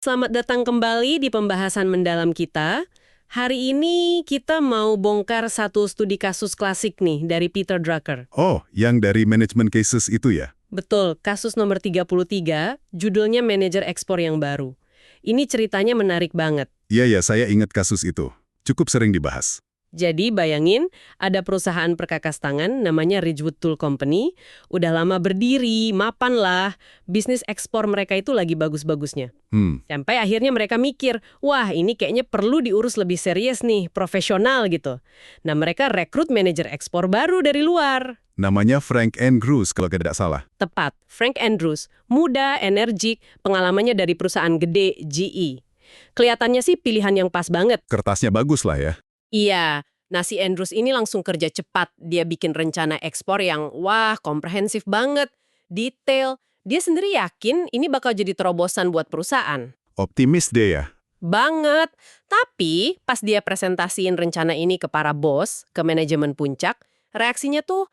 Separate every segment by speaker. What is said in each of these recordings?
Speaker 1: Selamat datang kembali di pembahasan mendalam kita. Hari ini kita mau bongkar satu studi kasus klasik nih dari Peter Drucker.
Speaker 2: Oh, yang dari management cases itu ya?
Speaker 1: Betul, kasus nomor 33, judulnya Manajer Ekspor yang Baru. Ini ceritanya menarik banget.
Speaker 2: Iya, saya ingat kasus itu. Cukup sering dibahas.
Speaker 1: Jadi bayangin, ada perusahaan perkakas tangan namanya Ridgewood Tool Company. Udah lama berdiri, mapan lah. Bisnis ekspor mereka itu lagi bagus-bagusnya. Sampai akhirnya mereka mikir, wah ini kayaknya perlu diurus lebih serius nih, profesional gitu. Nah mereka rekrut manajer ekspor baru dari luar.
Speaker 2: Namanya Frank Andrews kalau tidak salah.
Speaker 1: Tepat, Frank Andrews. Muda, energik, pengalamannya dari perusahaan gede GE. Kelihatannya sih pilihan yang pas banget.
Speaker 2: Kertasnya bagus lah ya.
Speaker 1: Iya, nah si Andrews ini langsung kerja cepat. Dia bikin rencana ekspor yang, wah, komprehensif banget, detail. Dia sendiri yakin ini bakal jadi terobosan buat perusahaan.
Speaker 2: Optimis deh ya.
Speaker 1: Banget. Tapi pas dia presentasiin rencana ini ke para bos, ke manajemen puncak, reaksinya tuh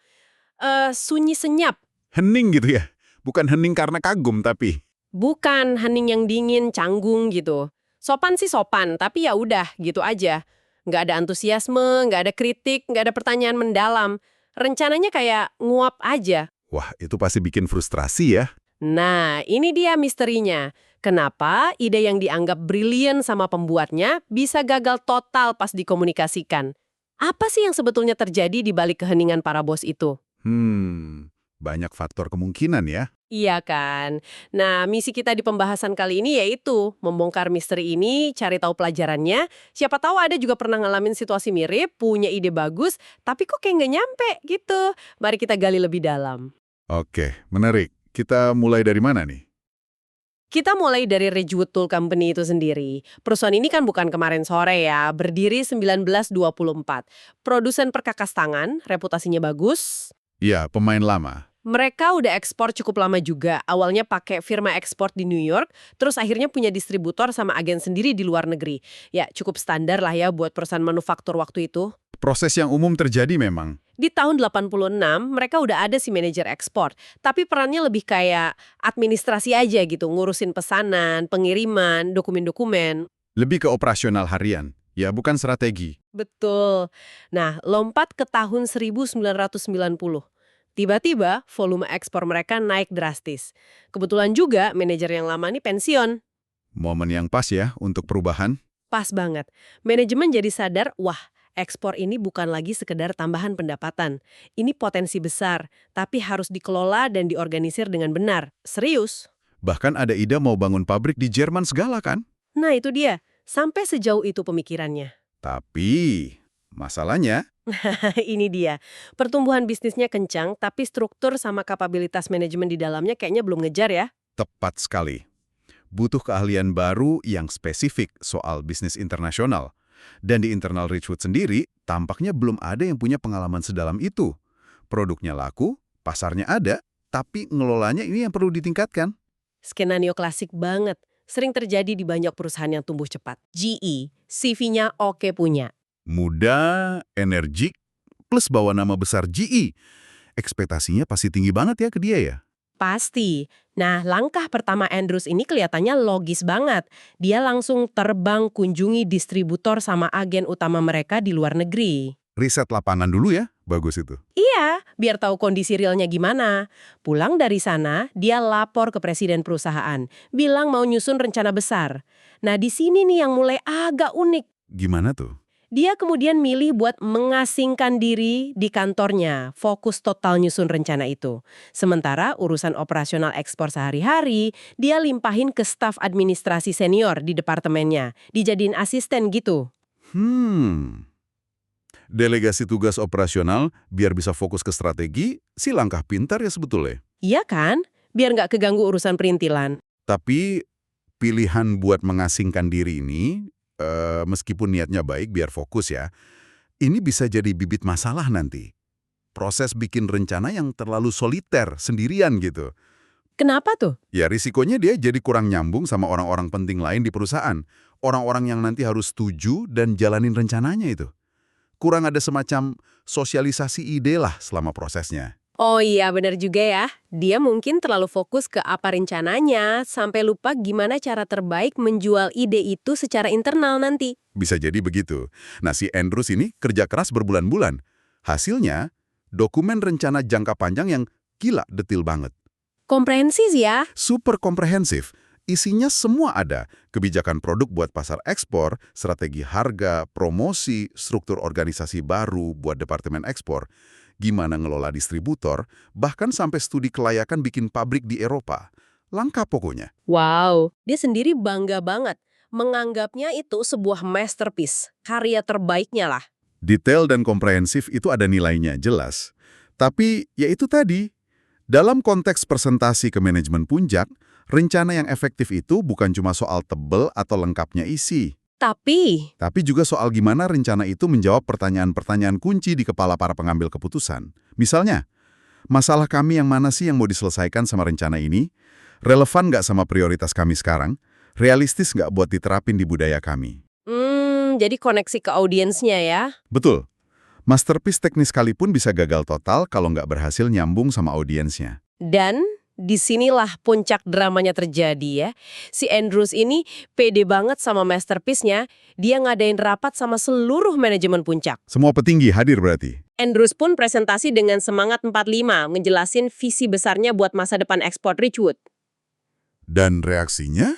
Speaker 1: sunyi senyap.
Speaker 2: Hening gitu ya. Bukan hening karena kagum tapi.
Speaker 1: Bukan hening yang dingin, canggung gitu. Sopan sih sopan, tapi ya udah gitu aja. Nggak ada antusiasme, nggak ada kritik, nggak ada pertanyaan mendalam. Rencananya kayak nguap aja.
Speaker 2: Wah, itu pasti bikin frustrasi ya.
Speaker 1: Nah, ini dia misterinya. Kenapa ide yang dianggap brilian sama pembuatnya bisa gagal total pas dikomunikasikan? Apa sih yang sebetulnya terjadi di balik keheningan para bos itu?
Speaker 2: Banyak faktor kemungkinan ya.
Speaker 1: Iya kan? Nah, misi kita di pembahasan kali ini yaitu membongkar misteri ini, cari tahu pelajarannya. Siapa tahu ada juga pernah ngalamin situasi mirip, punya ide bagus, tapi kok kayak nggak nyampe gitu. Mari kita gali lebih dalam.
Speaker 2: Oke, menarik. Kita mulai dari mana nih?
Speaker 1: Kita mulai dari Ridgewood Tool Company itu sendiri. Perusahaan ini kan bukan kemarin sore ya, berdiri 1924. Produsen perkakas tangan, reputasinya bagus.
Speaker 2: Iya, pemain lama.
Speaker 1: Mereka udah ekspor cukup lama juga. Awalnya pakai firma ekspor di New York, terus akhirnya punya distributor sama agen sendiri di luar negeri. Ya, cukup standar lah ya buat perusahaan manufaktur waktu itu.
Speaker 2: Proses yang umum terjadi memang.
Speaker 1: Di tahun 86, mereka udah ada si manajer ekspor. Tapi perannya lebih kayak administrasi aja gitu, ngurusin pesanan, pengiriman, dokumen-dokumen.
Speaker 2: Lebih ke operasional harian. Ya, bukan strategi.
Speaker 1: Betul. Nah, lompat ke tahun 1990. Tiba-tiba, volume ekspor mereka naik drastis. Kebetulan juga, manajer yang lama ini pensiun.
Speaker 2: Momen yang pas ya untuk perubahan.
Speaker 1: Pas banget. Manajemen jadi sadar, wah, ekspor ini bukan lagi sekedar tambahan pendapatan. Ini potensi besar, tapi harus dikelola dan diorganisir dengan benar. Serius.
Speaker 2: Bahkan ada ide mau bangun pabrik di Jerman segala kan?
Speaker 1: Nah, itu dia. Sampai sejauh itu pemikirannya.
Speaker 2: Tapi, masalahnya,
Speaker 1: Ini dia. Pertumbuhan bisnisnya kencang, tapi struktur sama kapabilitas manajemen di dalamnya kayaknya belum ngejar ya.
Speaker 2: tepat sekali. Butuh keahlian baru yang spesifik soal bisnis internasional. Dan di internal Ridgewood sendiri, tampaknya belum ada yang punya pengalaman sedalam itu. Produknya laku, pasarnya ada, tapi ngelolanya ini yang perlu ditingkatkan.
Speaker 1: Skenario klasik banget. Sering terjadi di banyak perusahaan yang tumbuh cepat. GE, CV-nya oke punya.
Speaker 2: Muda, energik, plus bawa nama besar GE. Ekspektasinya pasti tinggi banget ya ke dia ya.
Speaker 1: Pasti. Nah, langkah pertama Andrews ini kelihatannya logis banget. Dia langsung terbang kunjungi distributor sama agen utama mereka di luar negeri.
Speaker 2: Riset lapangan dulu ya, bagus itu.
Speaker 1: Iya, biar tahu kondisi realnya gimana. Pulang dari sana, dia lapor ke presiden perusahaan, bilang mau nyusun rencana besar. Nah, di sini nih yang mulai agak unik.
Speaker 2: Gimana tuh?
Speaker 1: Dia kemudian milih buat mengasingkan diri di kantornya, fokus total nyusun rencana itu. Sementara urusan operasional ekspor sehari-hari, dia limpahin ke staf administrasi senior di departemennya, dijadiin asisten gitu.
Speaker 2: Delegasi tugas operasional biar bisa fokus ke strategi, sih langkah pintar ya sebetulnya.
Speaker 1: Iya kan? Biar nggak keganggu urusan perintilan.
Speaker 2: Tapi pilihan buat mengasingkan diri ini, meskipun niatnya baik biar fokus ya, ini bisa jadi bibit masalah nanti. Proses bikin rencana yang terlalu soliter, sendirian gitu.
Speaker 1: Kenapa tuh?
Speaker 2: Ya risikonya dia jadi kurang nyambung sama orang-orang penting lain di perusahaan. Orang-orang yang nanti harus setuju dan jalanin rencananya itu. Kurang ada semacam sosialisasi ide lah selama prosesnya.
Speaker 1: Oh iya, benar juga ya. Dia mungkin terlalu fokus ke apa rencananya, sampai lupa gimana cara terbaik menjual ide itu secara internal nanti.
Speaker 2: Bisa jadi begitu. Nah, si Andrews ini kerja keras berbulan-bulan. Hasilnya, dokumen rencana jangka panjang yang gila detil banget.
Speaker 1: Komprehensif ya?
Speaker 2: Super komprehensif. Isinya semua ada. Kebijakan produk buat pasar ekspor, strategi harga, promosi, struktur organisasi baru buat departemen ekspor, gimana ngelola distributor, bahkan sampai studi kelayakan bikin pabrik di Eropa. Lengkap pokoknya.
Speaker 1: Wow, dia sendiri bangga banget. Menganggapnya itu sebuah masterpiece, karya terbaiknya lah.
Speaker 2: Detail dan komprehensif itu ada nilainya, jelas. Tapi, ya itu tadi. Dalam konteks presentasi ke manajemen puncak, rencana yang efektif itu bukan cuma soal tebel atau lengkapnya isi.
Speaker 1: Tapi
Speaker 2: Tapi juga soal gimana rencana itu menjawab pertanyaan-pertanyaan kunci di kepala para pengambil keputusan. Misalnya, masalah kami yang mana sih yang mau diselesaikan sama rencana ini? Relevan nggak sama prioritas kami sekarang? Realistis nggak buat diterapin di budaya kami?
Speaker 1: jadi koneksi ke audiensnya ya.
Speaker 2: Betul. Masterpiece teknis sekalipun bisa gagal total kalau nggak berhasil nyambung sama audiensnya.
Speaker 1: Dan disinilah puncak dramanya terjadi ya. Si Andrews ini pede banget sama masterpiece-nya, dia ngadain rapat sama seluruh manajemen puncak.
Speaker 2: Semua petinggi hadir berarti?
Speaker 1: Andrews pun presentasi dengan semangat 45, ngejelasin visi besarnya buat masa depan ekspor Ridgewood.
Speaker 2: Dan reaksinya?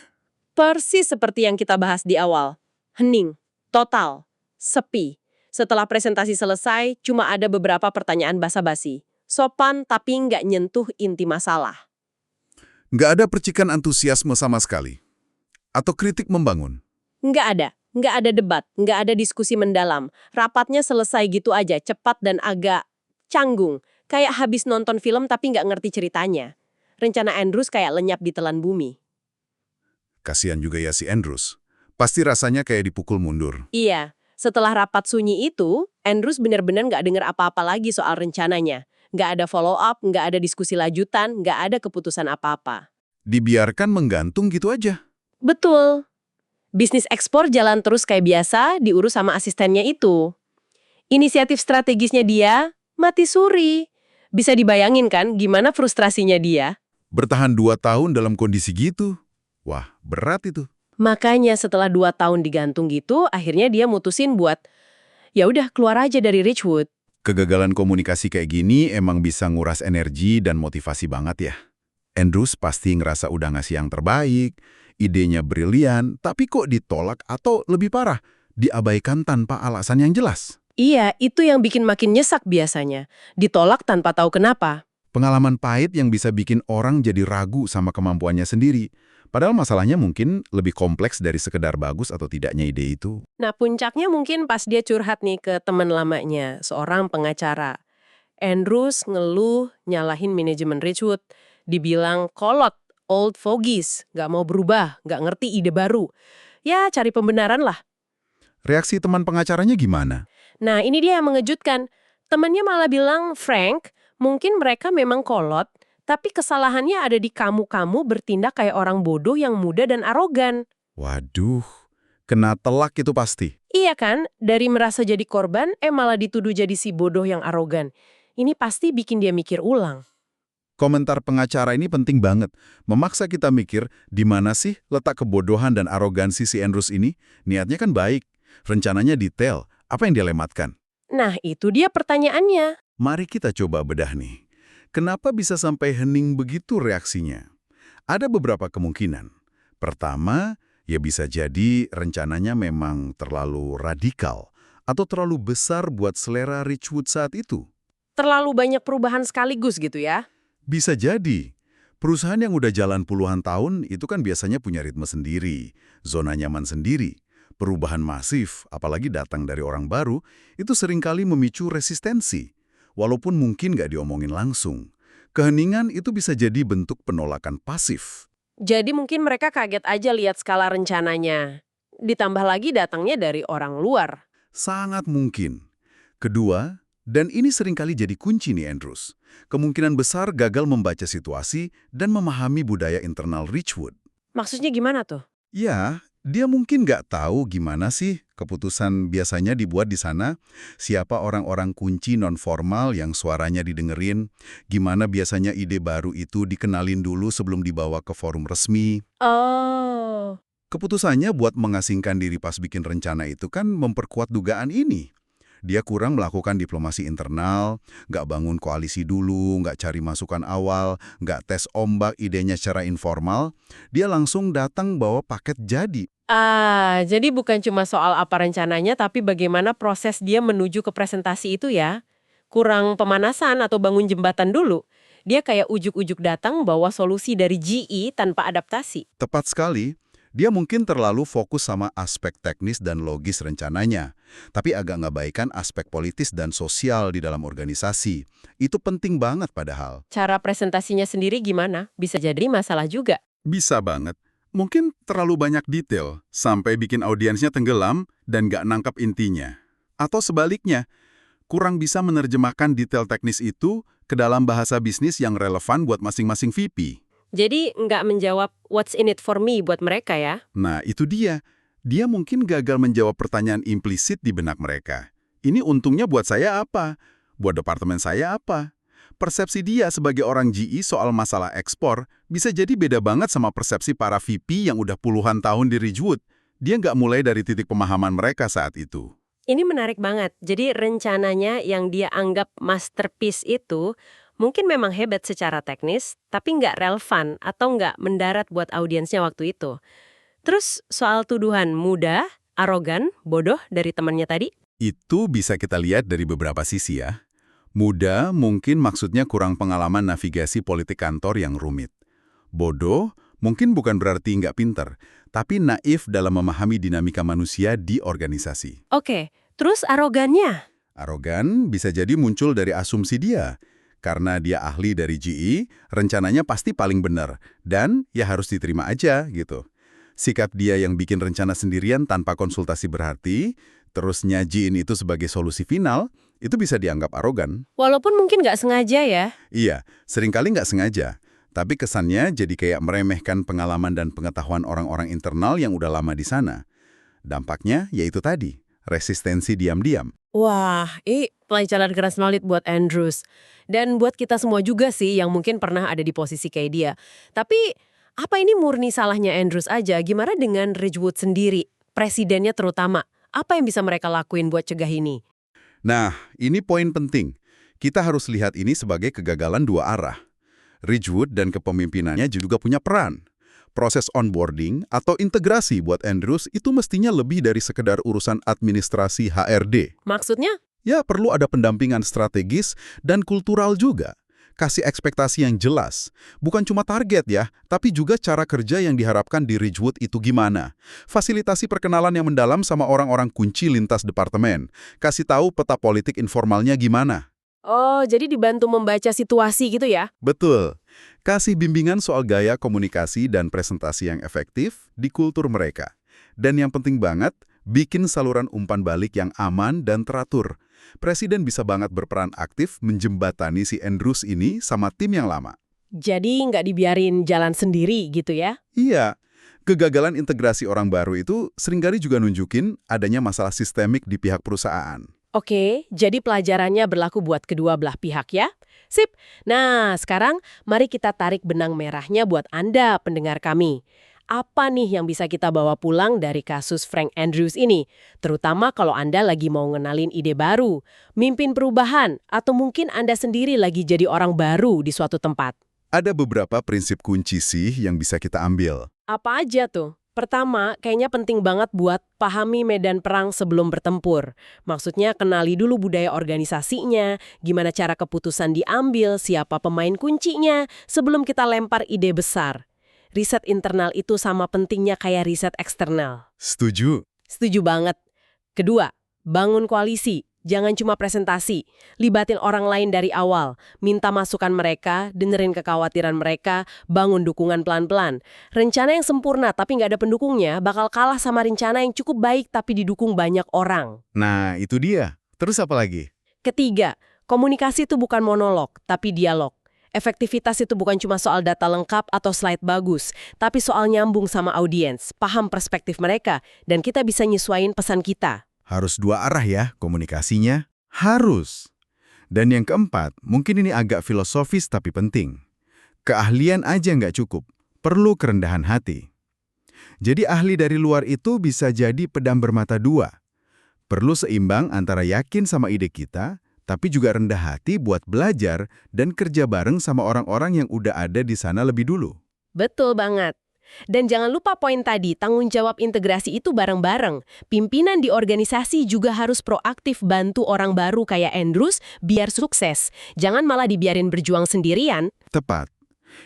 Speaker 1: Persis seperti yang kita bahas di awal. Hening, total, sepi. Setelah presentasi selesai, cuma ada beberapa pertanyaan basa-basi. Sopan tapi nggak nyentuh inti masalah.
Speaker 2: Nggak ada percikan antusiasme sama sekali? Atau kritik membangun?
Speaker 1: Nggak ada debat, nggak ada diskusi mendalam. Rapatnya selesai gitu aja, cepat dan agak canggung. Kayak habis nonton film tapi nggak ngerti ceritanya. Rencana Andrews kayak lenyap di telan bumi.
Speaker 2: Kasihan juga ya si Andrews. Pasti rasanya kayak dipukul mundur.
Speaker 1: Iya, setelah rapat sunyi itu, Andrews benar-benar nggak dengar apa-apa lagi soal rencananya. Nggak ada follow-up, nggak ada diskusi lanjutan, nggak ada keputusan apa-apa.
Speaker 2: Dibiarkan menggantung gitu aja.
Speaker 1: Betul. Bisnis ekspor jalan terus kayak biasa, diurus sama asistennya itu. Inisiatif strategisnya dia, mati suri. Bisa dibayangin kan gimana frustrasinya dia?
Speaker 2: Bertahan 2 tahun dalam kondisi gitu. Wah, berat itu.
Speaker 1: Makanya setelah 2 tahun digantung gitu, akhirnya dia mutusin buat, ya udah keluar aja dari Ridgewood.
Speaker 2: Kegagalan komunikasi kayak gini emang bisa nguras energi dan motivasi banget ya. Andrews pasti ngerasa udah ngasih yang terbaik, idenya brilian, tapi kok ditolak atau lebih parah, diabaikan tanpa alasan yang jelas.
Speaker 1: Iya, itu yang bikin makin nyesek biasanya. Ditolak tanpa tahu kenapa.
Speaker 2: Pengalaman pahit yang bisa bikin orang jadi ragu sama kemampuannya sendiri. Padahal masalahnya mungkin lebih kompleks dari sekedar bagus atau tidaknya ide itu.
Speaker 1: Nah, puncaknya mungkin pas dia curhat nih ke teman lamanya, seorang pengacara. Andrews ngeluh, nyalahin manajemen Ridgewood. Dibilang kolot, old fogies, nggak mau berubah, nggak ngerti ide baru. Ya, cari pembenaran lah.
Speaker 2: Reaksi teman pengacaranya gimana?
Speaker 1: Nah, ini dia yang mengejutkan. Temannya malah bilang, Frank, mungkin mereka memang kolot, tapi kesalahannya ada di kamu-kamu bertindak kayak orang bodoh yang muda dan arogan.
Speaker 2: Waduh, kena telak itu pasti.
Speaker 1: Iya kan? Dari merasa jadi korban, malah dituduh jadi si bodoh yang arogan. Ini pasti bikin dia mikir ulang.
Speaker 2: Komentar pengacara ini penting banget. Memaksa kita mikir, di mana sih letak kebodohan dan arogansi si Andrews ini? Niatnya kan baik. Rencananya detail. Apa yang dia lematkan?
Speaker 1: Nah, itu dia pertanyaannya.
Speaker 2: Mari kita coba bedah nih. Kenapa bisa sampai hening begitu reaksinya? Ada beberapa kemungkinan. Pertama, ya bisa jadi rencananya memang terlalu radikal atau terlalu besar buat selera Ridgewood saat itu.
Speaker 1: Terlalu banyak perubahan sekaligus gitu ya.
Speaker 2: Bisa jadi. Perusahaan yang udah jalan puluhan tahun itu kan biasanya punya ritme sendiri, zona nyaman sendiri. Perubahan masif, apalagi datang dari orang baru, itu seringkali memicu resistensi. Walaupun mungkin nggak diomongin langsung. Keheningan itu bisa jadi bentuk penolakan pasif.
Speaker 1: Jadi mungkin mereka kaget aja lihat skala rencananya. Ditambah lagi datangnya dari orang luar.
Speaker 2: Sangat mungkin. Kedua, dan ini seringkali jadi kunci nih Andrews, kemungkinan besar gagal membaca situasi dan memahami budaya internal Ridgewood.
Speaker 1: Maksudnya gimana tuh?
Speaker 2: Ya, Dia mungkin nggak tahu gimana sih keputusan biasanya dibuat di sana, siapa orang-orang kunci non-formal yang suaranya didengerin, gimana biasanya ide baru itu dikenalin dulu sebelum dibawa ke forum resmi.
Speaker 1: Oh,
Speaker 2: Keputusannya buat mengasingkan diri pas bikin rencana itu kan memperkuat dugaan ini. Dia kurang melakukan diplomasi internal, nggak bangun koalisi dulu, nggak cari masukan awal, nggak tes ombak idenya secara informal. Dia langsung datang bawa paket jadi.
Speaker 1: jadi bukan cuma soal apa rencananya, tapi bagaimana proses dia menuju ke presentasi itu ya. Kurang pemanasan atau bangun jembatan dulu. Dia kayak ujuk-ujuk datang bawa solusi dari GE tanpa adaptasi.
Speaker 2: Tepat sekali. Dia mungkin terlalu fokus sama aspek teknis dan logis rencananya, tapi agak ngabaikan aspek politis dan sosial di dalam organisasi. Itu penting banget padahal.
Speaker 1: Cara presentasinya sendiri gimana? Bisa jadi masalah juga.
Speaker 3: Bisa banget. Mungkin terlalu banyak detail, sampai bikin audiensnya tenggelam dan nggak nangkap intinya. Atau sebaliknya, kurang bisa menerjemahkan detail teknis itu ke dalam bahasa bisnis yang relevan buat masing-masing VP.
Speaker 1: Jadi nggak menjawab what's in it for me buat mereka ya.
Speaker 3: Nah, itu dia. Dia mungkin gagal menjawab pertanyaan implisit di benak mereka. Ini untungnya buat saya apa? Buat departemen saya apa? Persepsi dia sebagai orang GE soal masalah ekspor bisa jadi beda banget sama persepsi para VP yang udah puluhan tahun di Ridgewood. Dia nggak mulai dari titik pemahaman mereka saat itu.
Speaker 1: Ini menarik banget. Jadi rencananya yang dia anggap masterpiece itu mungkin memang hebat secara teknis, tapi nggak relevan atau nggak mendarat buat audiensnya waktu itu. Terus soal tuduhan mudah, arogan, bodoh dari temannya tadi?
Speaker 3: Itu bisa kita lihat dari beberapa sisi ya. Muda mungkin maksudnya kurang pengalaman navigasi politik kantor yang rumit. Bodoh mungkin bukan berarti nggak pinter, tapi naif dalam memahami dinamika manusia di organisasi.
Speaker 1: Oke, terus arogannya?
Speaker 2: Arogan bisa jadi muncul dari asumsi dia. Karena dia ahli dari GE, rencananya pasti paling benar. Dan ya harus diterima aja gitu. Sikap dia yang bikin rencana sendirian tanpa konsultasi berarti, terus nyajiin itu sebagai solusi final, itu bisa dianggap arogan.
Speaker 1: Walaupun mungkin nggak sengaja ya.
Speaker 2: Iya, seringkali nggak sengaja. Tapi kesannya jadi kayak meremehkan pengalaman dan pengetahuan orang-orang internal yang udah lama di sana. Dampaknya yaitu tadi, resistensi diam-diam.
Speaker 1: Wah, ini pelajaran keras valid buat Andrews. Dan buat kita semua juga sih yang mungkin pernah ada di posisi kayak dia. Tapi apa ini murni salahnya Andrews aja? Gimana dengan Ridgewood sendiri? Presidennya terutama. Apa yang bisa mereka lakuin buat cegah ini?
Speaker 2: Nah, ini poin penting. Kita harus lihat ini sebagai kegagalan dua arah. Ridgewood dan kepemimpinannya juga punya peran. Proses onboarding atau integrasi buat Andrews itu mestinya lebih dari sekedar urusan administrasi HRD.
Speaker 1: Maksudnya?
Speaker 2: Ya, perlu ada pendampingan strategis dan kultural juga. Kasih ekspektasi yang jelas. Bukan cuma target ya, tapi juga cara kerja yang diharapkan di Ridgewood itu gimana. Fasilitasi perkenalan yang mendalam sama orang-orang kunci lintas departemen. Kasih tahu peta politik informalnya gimana.
Speaker 1: Oh, jadi dibantu membaca situasi gitu ya?
Speaker 2: Betul. Kasih bimbingan soal gaya komunikasi dan presentasi yang efektif di kultur mereka. Dan yang penting banget, bikin saluran umpan balik yang aman dan teratur. Presiden bisa banget berperan aktif menjembatani si Andrews ini sama tim yang lama.
Speaker 1: Jadi nggak dibiarin jalan sendiri gitu ya?
Speaker 2: Iya, kegagalan integrasi orang baru itu seringkali juga nunjukin adanya masalah sistemik di pihak perusahaan.
Speaker 1: Oke, jadi pelajarannya berlaku buat kedua belah pihak ya? Sip. Nah, sekarang mari kita tarik benang merahnya buat Anda, pendengar kami. Apa nih yang bisa kita bawa pulang dari kasus Frank Andrews ini? Terutama kalau Anda lagi mau ngenalin ide baru, mimpin perubahan, atau mungkin Anda sendiri lagi jadi orang baru di suatu tempat.
Speaker 2: Ada beberapa prinsip kunci sih yang bisa kita ambil.
Speaker 1: Apa aja tuh? Pertama, kayaknya penting banget buat pahami medan perang sebelum bertempur. Maksudnya kenali dulu budaya organisasinya, gimana cara keputusan diambil, siapa pemain kuncinya, sebelum kita lempar ide besar. Riset internal itu sama pentingnya kayak riset eksternal.
Speaker 2: Setuju.
Speaker 1: Setuju banget. Kedua, bangun koalisi. Jangan cuma presentasi. Libatin orang lain dari awal. Minta masukan mereka, dengerin kekhawatiran mereka, bangun dukungan pelan-pelan. Rencana yang sempurna tapi nggak ada pendukungnya bakal kalah sama rencana yang cukup baik tapi didukung banyak orang.
Speaker 2: Nah, itu dia. Terus apa lagi?
Speaker 1: Ketiga, komunikasi itu bukan monolog, tapi dialog. Efektivitas itu bukan cuma soal data lengkap atau slide bagus, tapi soal nyambung sama audiens, paham perspektif mereka, dan kita bisa nyesuaiin pesan kita.
Speaker 2: Harus dua arah ya komunikasinya. Harus. Dan yang keempat, mungkin ini agak filosofis tapi penting. Keahlian aja nggak cukup, perlu kerendahan hati. Jadi ahli dari luar itu bisa jadi pedang bermata dua. Perlu seimbang antara yakin sama ide kita, tapi juga rendah hati buat belajar dan kerja bareng sama orang-orang yang udah ada di sana lebih dulu.
Speaker 1: Betul banget. Dan jangan lupa poin tadi, tanggung jawab integrasi itu bareng-bareng. Pimpinan di organisasi juga harus proaktif bantu orang baru kayak Andrews biar sukses. Jangan malah dibiarin berjuang sendirian.
Speaker 2: Tepat.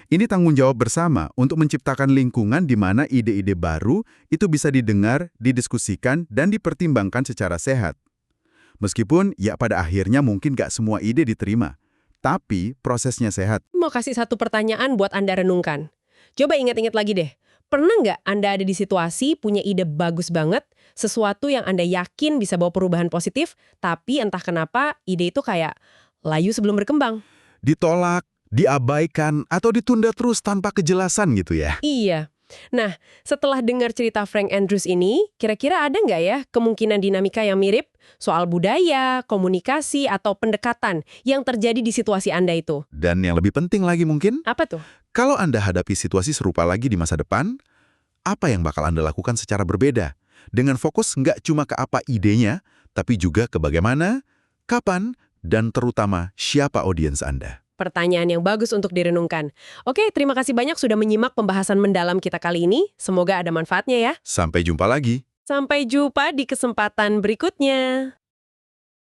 Speaker 2: Ini tanggung jawab bersama untuk menciptakan lingkungan di mana ide-ide baru itu bisa didengar, didiskusikan, dan dipertimbangkan secara sehat. Meskipun ya pada akhirnya mungkin gak semua ide diterima, tapi prosesnya sehat.
Speaker 1: Mau kasih satu pertanyaan buat Anda renungkan. Coba ingat-ingat lagi deh. Pernah nggak Anda ada di situasi punya ide bagus banget, sesuatu yang Anda yakin bisa bawa perubahan positif, tapi entah kenapa ide itu kayak layu sebelum berkembang?
Speaker 2: Ditolak, diabaikan, atau ditunda terus tanpa kejelasan gitu ya?
Speaker 1: Iya. Nah, setelah dengar cerita Frank Andrews ini, kira-kira ada nggak ya kemungkinan dinamika yang mirip soal budaya, komunikasi, atau pendekatan yang terjadi di situasi Anda itu?
Speaker 2: Dan yang lebih penting lagi mungkin,
Speaker 1: Apa tuh?
Speaker 2: kalau Anda hadapi situasi serupa lagi di masa depan, apa yang bakal Anda lakukan secara berbeda? Dengan fokus nggak cuma ke apa idenya, tapi juga ke bagaimana, kapan, dan terutama siapa audiens Anda.
Speaker 1: Pertanyaan yang bagus untuk direnungkan. Oke, terima kasih banyak sudah menyimak pembahasan mendalam kita kali ini. Semoga ada manfaatnya ya.
Speaker 2: Sampai jumpa lagi.
Speaker 1: Sampai jumpa di kesempatan berikutnya.